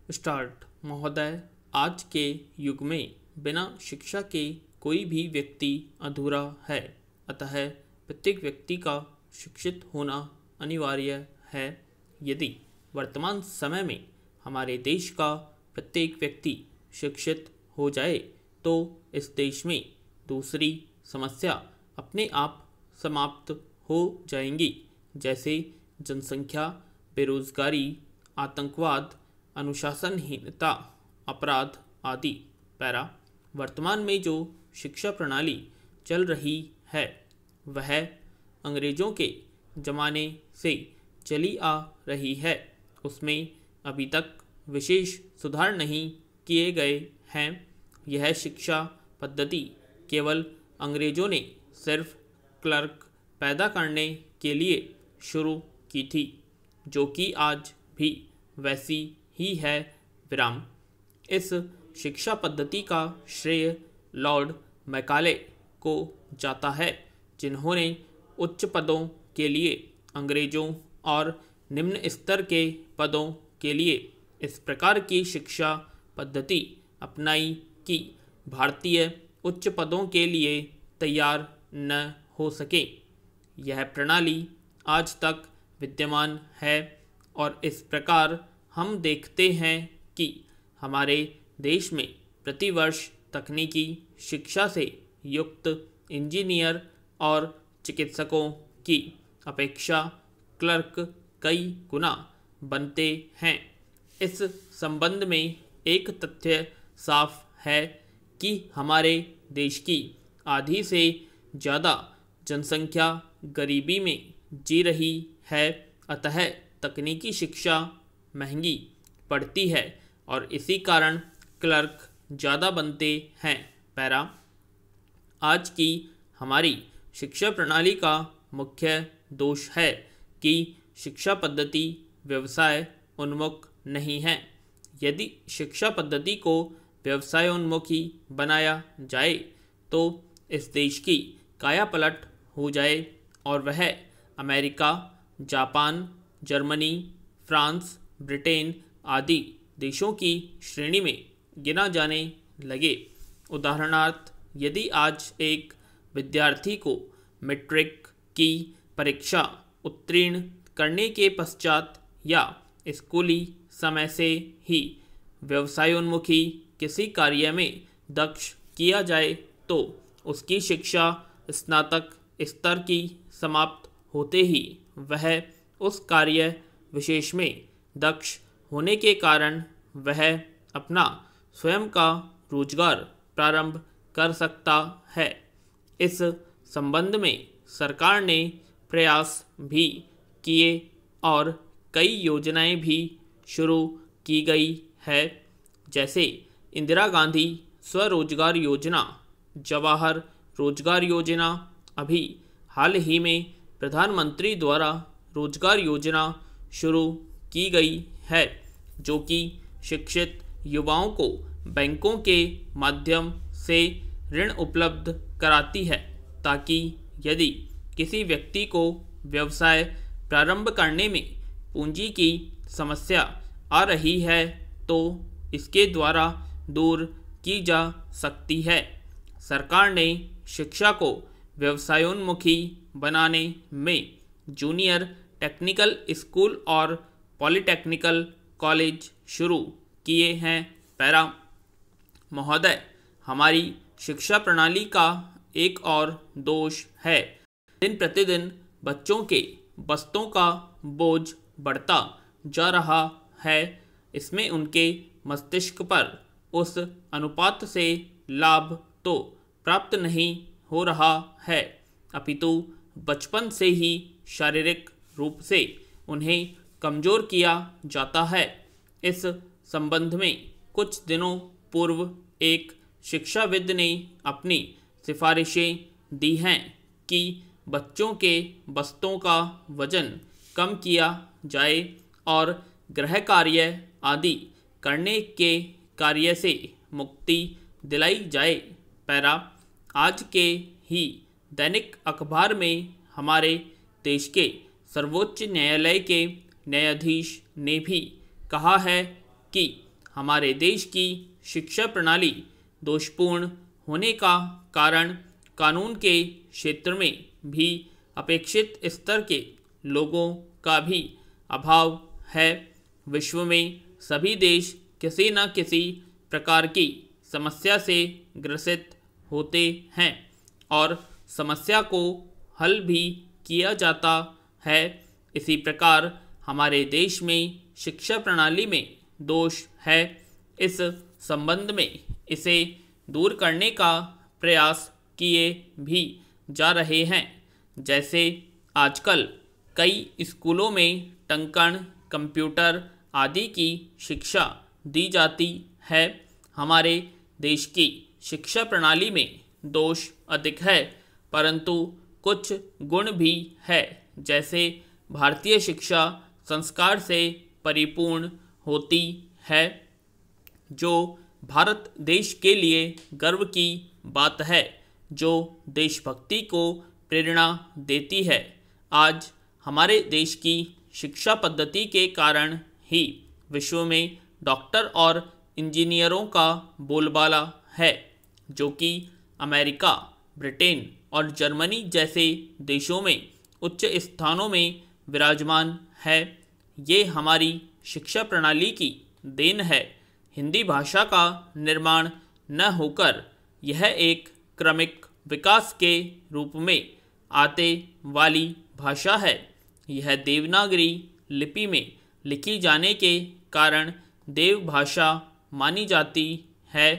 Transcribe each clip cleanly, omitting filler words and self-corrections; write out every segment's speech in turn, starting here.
Start. महोदय, आज के युग में बिना शिक्षा के कोई भी व्यक्ति अधूरा है। अतः प्रत्येक व्यक्ति का शिक्षित होना अनिवार्य है। यदि वर्तमान समय में हमारे देश का प्रत्येक व्यक्ति शिक्षित हो जाए तो इस देश में दूसरी समस्या अपने आप समाप्त हो जाएंगी, जैसे जनसंख्या, बेरोजगारी, आतंकवाद, अनुशासनहीनता, अपराध आदि। पैरा। वर्तमान में जो शिक्षा प्रणाली चल रही है वह अंग्रेज़ों के ज़माने से चली आ रही है। उसमें अभी तक विशेष सुधार नहीं किए गए हैं। यह शिक्षा पद्धति केवल अंग्रेज़ों ने सिर्फ क्लर्क पैदा करने के लिए शुरू की थी, जो कि आज भी वैसी ही है। विराम। इस शिक्षा पद्धति का श्रेय लॉर्ड मैकाले को जाता है, जिन्होंने उच्च पदों के लिए अंग्रेज़ों और निम्न स्तर के पदों के लिए इस प्रकार की शिक्षा पद्धति अपनाई कि भारतीय उच्च पदों के लिए तैयार न हो सके। यह प्रणाली आज तक विद्यमान है और इस प्रकार हम देखते हैं कि हमारे देश में प्रतिवर्ष तकनीकी शिक्षा से युक्त इंजीनियर और चिकित्सकों की अपेक्षा क्लर्क कई गुना बनते हैं। इस संबंध में एक तथ्य साफ है कि हमारे देश की आधी से ज़्यादा जनसंख्या गरीबी में जी रही है। अतः तकनीकी शिक्षा महंगी पड़ती है और इसी कारण क्लर्क ज़्यादा बनते हैं। पैरा। आज की हमारी शिक्षा प्रणाली का मुख्य दोष है कि शिक्षा पद्धति व्यवसाय उन्मुख नहीं है। यदि शिक्षा पद्धति को व्यवसायोन्मुखी बनाया जाए तो इस देश की कायापलट हो जाए और वह America, Japan, Germany, France, Britain आदि देशों की श्रेणी में गिना जाने लगे। उदाहरणार्थ, यदि आज एक विद्यार्थी को मैट्रिक की परीक्षा उत्तीर्ण करने के पश्चात या स्कूली समय से ही व्यवसायोन्मुखी किसी कार्य में दक्ष किया जाए तो उसकी शिक्षा स्नातक स्तर की समाप्त होते ही वह उस कार्य विशेष में दक्ष होने के कारण वह अपना स्वयं का रोजगार प्रारंभ कर सकता है। इस संबंध में सरकार ने प्रयास भी किए और कई योजनाएं भी शुरू की गई है, जैसे इंदिरा गांधी स्वरोजगार योजना, जवाहर रोजगार योजना। अभी हाल ही में प्रधानमंत्री द्वारा रोजगार योजना शुरू की गई है, जो कि शिक्षित युवाओं को बैंकों के माध्यम से ऋण उपलब्ध कराती है, ताकि यदि किसी व्यक्ति को व्यवसाय प्रारंभ करने में पूंजी की समस्या आ रही है तो इसके द्वारा दूर की जा सकती है। सरकार ने शिक्षा को व्यवसायोन्मुखी बनाने में जूनियर टेक्निकल स्कूल और पॉलिटेक्निकल कॉलेज शुरू किए हैं। पैरा। महोदय, हमारी शिक्षा प्रणाली का एक और दोष है। दिन प्रतिदिन बच्चों के बस्तों का बोझ बढ़ता जा रहा है। इसमें उनके मस्तिष्क पर उस अनुपात से लाभ तो प्राप्त नहीं हो रहा है, अपितु बचपन से ही शारीरिक रूप से उन्हें कमज़ोर किया जाता है। इस संबंध में कुछ दिनों पूर्व एक शिक्षाविद ने अपनी सिफारिशें दी हैं कि बच्चों के बस्तों का वजन कम किया जाए और गृह कार्य आदि करने के कार्य से मुक्ति दिलाई जाए। पैरा। आज के ही दैनिक अखबार में हमारे देश के सर्वोच्च न्यायालय के न्यायाधीश ने भी कहा है कि हमारे देश की शिक्षा प्रणाली दोषपूर्ण होने का कारण कानून के क्षेत्र में भी अपेक्षित स्तर के लोगों का भी अभाव है। विश्व में सभी देश किसी न किसी प्रकार की समस्या से ग्रसित होते हैं और समस्या को हल भी किया जाता है। इसी प्रकार हमारे देश में शिक्षा प्रणाली में दोष है। इस संबंध में इसे दूर करने का प्रयास किए भी जा रहे हैं। जैसे आजकल कई स्कूलों में टंकण, कंप्यूटर आदि की शिक्षा दी जाती है। हमारे देश की शिक्षा प्रणाली में दोष अधिक है, परंतु कुछ गुण भी है। जैसे भारतीय शिक्षा संस्कार से परिपूर्ण होती है, जो भारत देश के लिए गर्व की बात है, जो देशभक्ति को प्रेरणा देती है। आज हमारे देश की शिक्षा पद्धति के कारण ही विश्व में डॉक्टर और इंजीनियरों का बोलबाला है, जो कि अमेरिका, ब्रिटेन और जर्मनी जैसे देशों में उच्च स्थानों में विराजमान है। ये हमारी शिक्षा प्रणाली की देन है। हिंदी भाषा का निर्माण न होकर यह एक क्रमिक विकास के रूप में आते वाली भाषा है। यह देवनागरी लिपि में लिखी जाने के कारण देव भाषा मानी जाती है।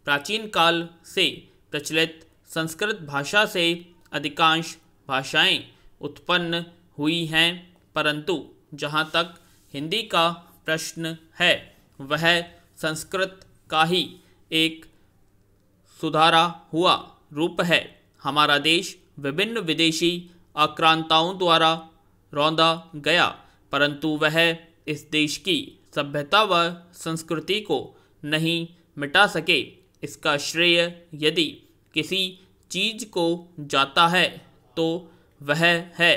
प्राचीन काल से प्रचलित संस्कृत भाषा से अधिकांश भाषाएं उत्पन्न हुई हैं, परंतु जहाँ तक हिंदी का प्रश्न है, वह संस्कृत का ही एक सुधारा हुआ रूप है। हमारा देश विभिन्न विदेशी आक्रांताओं द्वारा रौंदा गया, परंतु वह इस देश की सभ्यता व संस्कृति को नहीं मिटा सके। इसका श्रेय यदि किसी चीज़ को जाता है तो वह है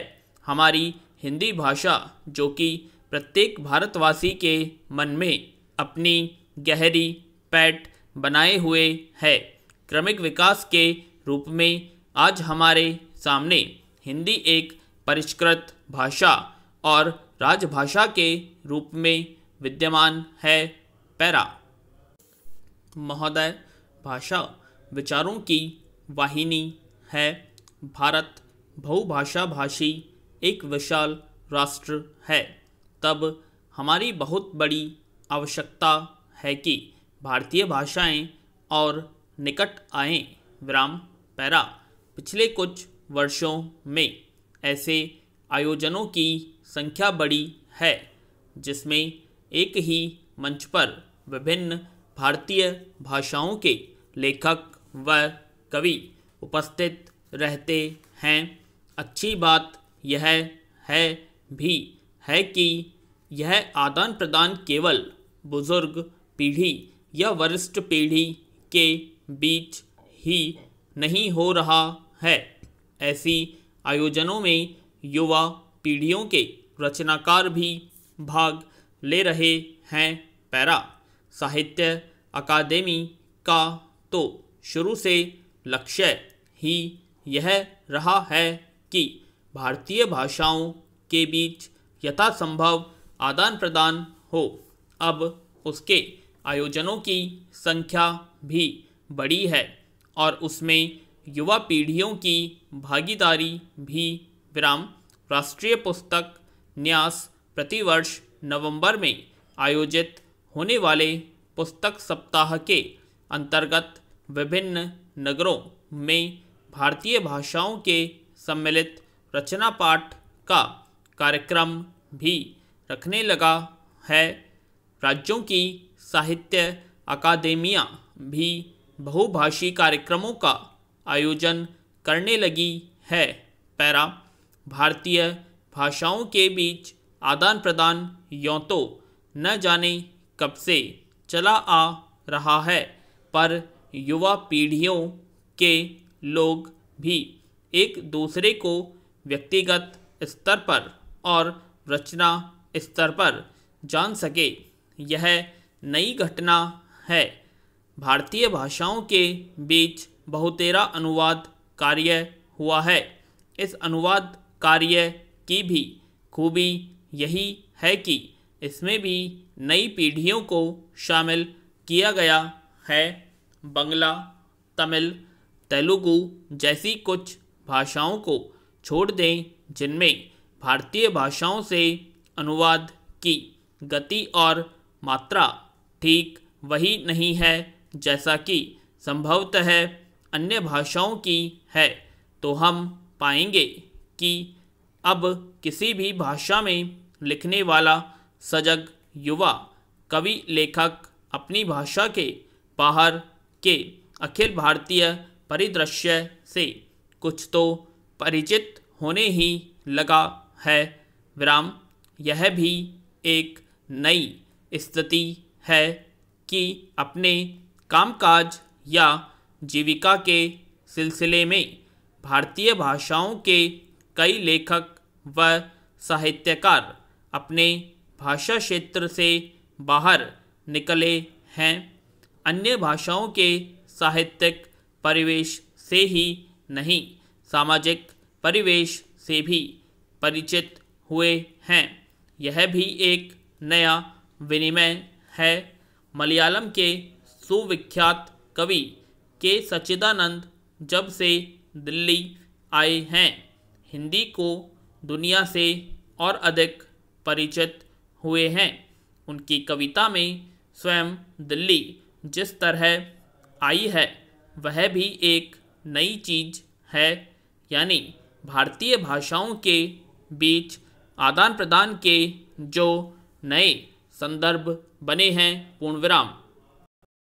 हमारी हिंदी भाषा, जो कि प्रत्येक भारतवासी के मन में अपनी गहरी पैठ बनाए हुए है। क्रमिक विकास के रूप में आज हमारे सामने हिंदी एक परिष्कृत भाषा और राजभाषा के रूप में विद्यमान है। पैरा। महोदय, भाषा विचारों की वाहिनी है। भारत बहुभाषा भाषी एक विशाल राष्ट्र है। तब हमारी बहुत बड़ी आवश्यकता है कि भारतीय भाषाएं और निकट आएं। विराम। पैरा। पिछले कुछ वर्षों में ऐसे आयोजनों की संख्या बढ़ी है, जिसमें एक ही मंच पर विभिन्न भारतीय भाषाओं के लेखक व कवि उपस्थित रहते हैं। अच्छी बात यह है भी है कि यह आदान प्रदान केवल बुजुर्ग पीढ़ी या वरिष्ठ पीढ़ी के बीच ही नहीं हो रहा है। ऐसी आयोजनों में युवा पीढ़ियों के रचनाकार भी भाग ले रहे हैं। पैरा। साहित्य अकादमी का तो शुरू से लक्ष्य ही यह रहा है कि भारतीय भाषाओं के बीच यथासंभव आदान प्रदान हो। अब उसके आयोजनों की संख्या भी बढ़ी है और उसमें युवा पीढ़ियों की भागीदारी भी। विराम। राष्ट्रीय पुस्तक न्यास प्रतिवर्ष नवंबर में आयोजित होने वाले पुस्तक सप्ताह के अंतर्गत विभिन्न नगरों में भारतीय भाषाओं के सम्मिलित रचना पाठ का कार्यक्रम भी रखने लगा है। राज्यों की साहित्य अकादमियाँ भी बहुभाषी कार्यक्रमों का आयोजन करने लगी है। पैरा। भारतीय भाषाओं के बीच आदान प्रदान यों तो न जाने कब से चला आ रहा है, पर युवा पीढ़ियों के लोग भी एक दूसरे को व्यक्तिगत स्तर पर और रचना स्तर पर जान सके, यह नई घटना है। भारतीय भाषाओं के बीच बहुतेरा अनुवाद कार्य हुआ है। इस अनुवाद कार्य की भी खूबी यही है कि इसमें भी नई पीढ़ियों को शामिल किया गया है। बंगला, तमिल, तेलुगु जैसी कुछ भाषाओं को छोड़ दें जिनमें भारतीय भाषाओं से अनुवाद की गति और मात्रा ठीक वही नहीं है जैसा कि संभवतः अन्य भाषाओं की है, तो हम पाएंगे कि अब किसी भी भाषा में लिखने वाला सजग युवा कवि लेखक अपनी भाषा के बाहर के अखिल भारतीय परिदृश्य से कुछ तो परिचित होने ही लगा है। विराम। यह भी एक नई स्थिति है कि अपने कामकाज या जीविका के सिलसिले में भारतीय भाषाओं के कई लेखक व साहित्यकार अपने भाषा क्षेत्र से बाहर निकले हैं। अन्य भाषाओं के साहित्यिक परिवेश से ही नहीं, सामाजिक परिवेश से भी परिचित हुए हैं। यह भी एक नया विनिमय है। मलयालम के सुविख्यात कवि के सच्चिदानंद जब से दिल्ली आए हैं, हिंदी को दुनिया से और अधिक परिचित हुए हैं। उनकी कविता में स्वयं दिल्ली जिस तरह आई है वह भी एक नई चीज़ है, यानी भारतीय भाषाओं के बीच आदान प्रदान के जो नए संदर्भ बने हैं। पूर्णविराम।